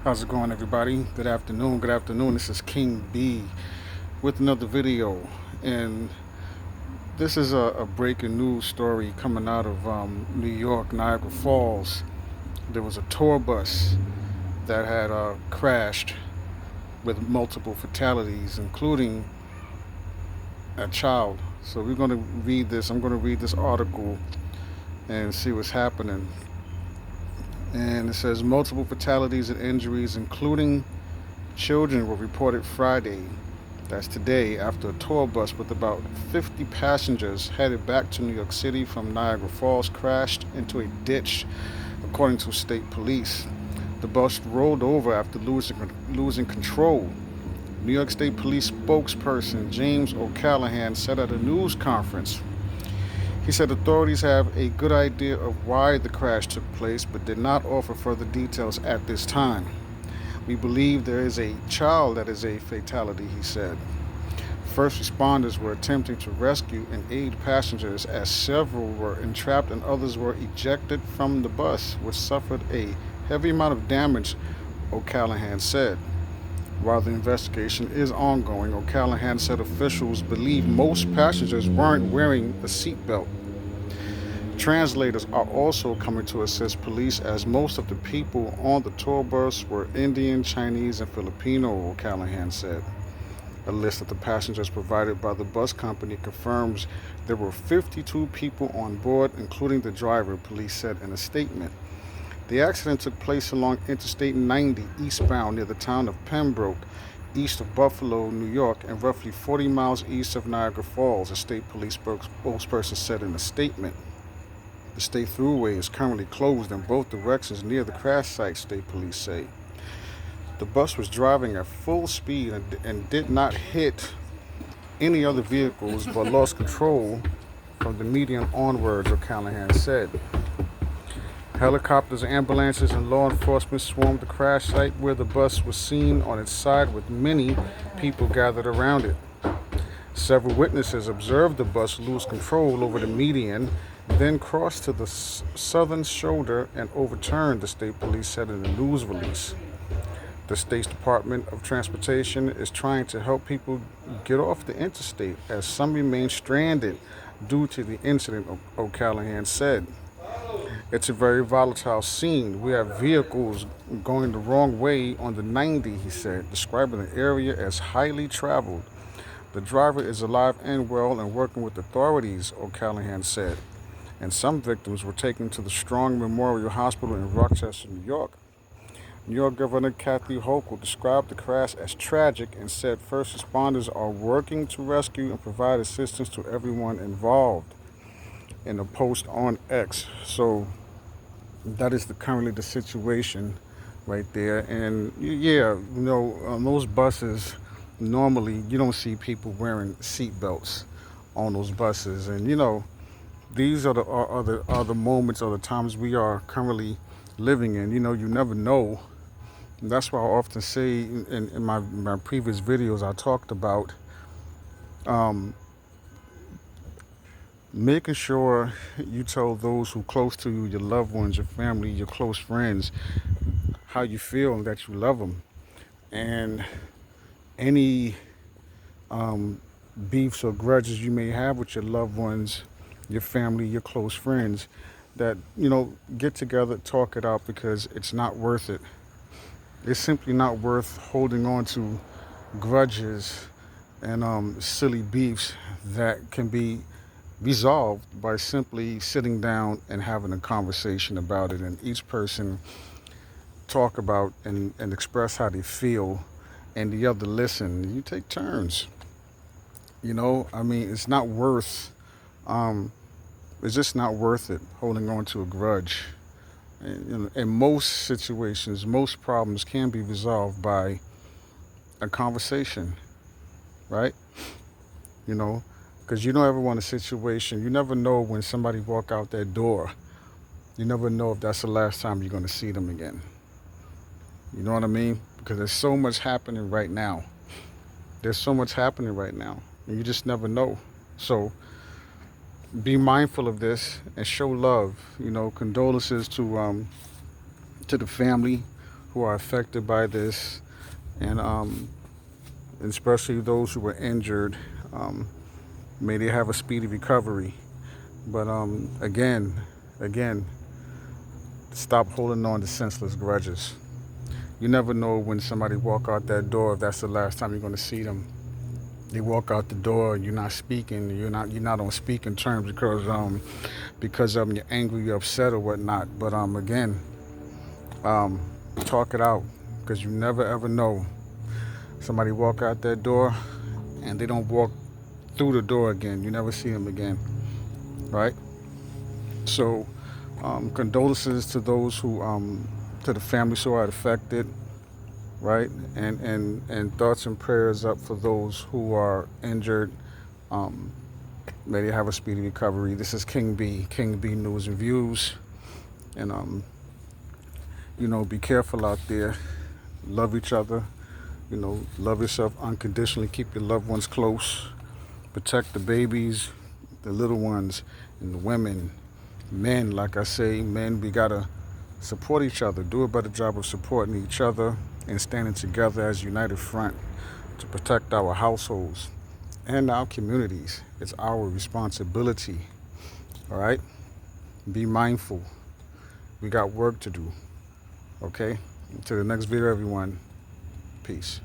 How's it going, everybody? Good afternoon. Good afternoon. This is King B with another video, and this is a breaking news story coming out of New York, Niagara Falls. There was a tour bus that had crashed with multiple fatalities, including a child. So we're going to read this. I'm going to read this article and see what's happening. And it says multiple fatalities and injuries, including children, were reported Friday, that's today, after a tour bus with about 50 passengers headed back to New York City from Niagara Falls crashed into a ditch, according to state police. The bus rolled over after losing control. New York State Police spokesperson James O'Callahan said at a news conference. He said authorities have a good idea of why the crash took place, but did not offer further details at this time. We believe there is a child that is a fatality, he said. First responders were attempting to rescue and aid passengers as several were entrapped and others were ejected from the bus, which suffered a heavy amount of damage, O'Callahan said. While the investigation is ongoing, O'Callahan said officials believe most passengers weren't wearing a seatbelt. Translators are also coming to assist police as most of the people on the tour bus were Indian, Chinese, and Filipino, O'Callahan said. A list of the passengers provided by the bus company confirms there were 52 people on board, including the driver, police said in a statement. The accident took place along Interstate 90 eastbound near the town of Pembroke, east of Buffalo, New York, and roughly 40 miles east of Niagara Falls, a state police spokesperson said in a statement. The state thruway is currently closed in both directions near the crash site, state police say. The bus was driving at full speed and did not hit any other vehicles but lost control from the median onwards, O'Callahan said. Helicopters, ambulances, and law enforcement swarmed the crash site where the bus was seen on its side with many people gathered around it. Several witnesses observed the bus lose control over the median, then cross to the southern shoulder and overturn, the state police said in a news release. The state's Department of Transportation is trying to help people get off the interstate as some remain stranded due to the incident, O'Callahan said. It's a very volatile scene. We have vehicles going the wrong way on the 90, he said, describing the area as highly traveled. The driver is alive and well and working with authorities, O'Callahan said. And some victims were taken to the Strong Memorial Hospital in Rochester, New York. New York Governor Kathy Hochul described the crash as tragic and said first responders are working to rescue and provide assistance to everyone involved in a post on X. So that is currently the situation right there. And yeah, on those buses, normally you don't see people wearing seat belts on those buses. And these are the moments or the times we are currently living in. You never know. And that's why I often say in my previous videos I talked about making sure you tell those who close to you, your loved ones, your family, your close friends, how you feel and that you love them. And any beefs or grudges you may have with your loved ones, your family, your close friends, that get together, talk it out, because it's not worth it. It's simply not worth holding on to grudges and silly beefs that can be resolved by simply sitting down and having a conversation about it, and each person talk about and express how they feel, and the other listen. You take turns. It's not worth it's just not worth it holding on to a grudge. And in most situations, most problems can be resolved by a conversation, right? Because you don't ever want a situation, you never know when somebody walk out that door, you never know if that's the last time you're going to see them again. You know what I mean? Because there's so much happening right now. And you just never know. So be mindful of this and show love. Condolences to the family who are affected by this, and especially those who were injured. Um, May they have a speedy recovery. But again, stop holding on to senseless grudges. You never know when somebody walk out that door if that's the last time you're going to see them. They walk out the door, you're not speaking, you're not on speaking terms because you're angry, you're upset or whatnot. But again, um, talk it out, because you never ever know. Somebody walk out that door and they don't walk through the door again. You never see them again, right? So, condolences to those who, to the families who are affected, right? And thoughts and prayers up for those who are injured. Um, May they have a speedy recovery. This is King B News and Views, and be careful out there. Love each other. Love yourself unconditionally. Keep your loved ones close. Protect the babies, the little ones, and the women. Men, like I say, men, we gotta support each other. Do a better job of supporting each other and standing together as a united front to protect our households and our communities. It's our responsibility. All right? Be mindful. We got work to do. Okay? Until the next video, everyone. Peace.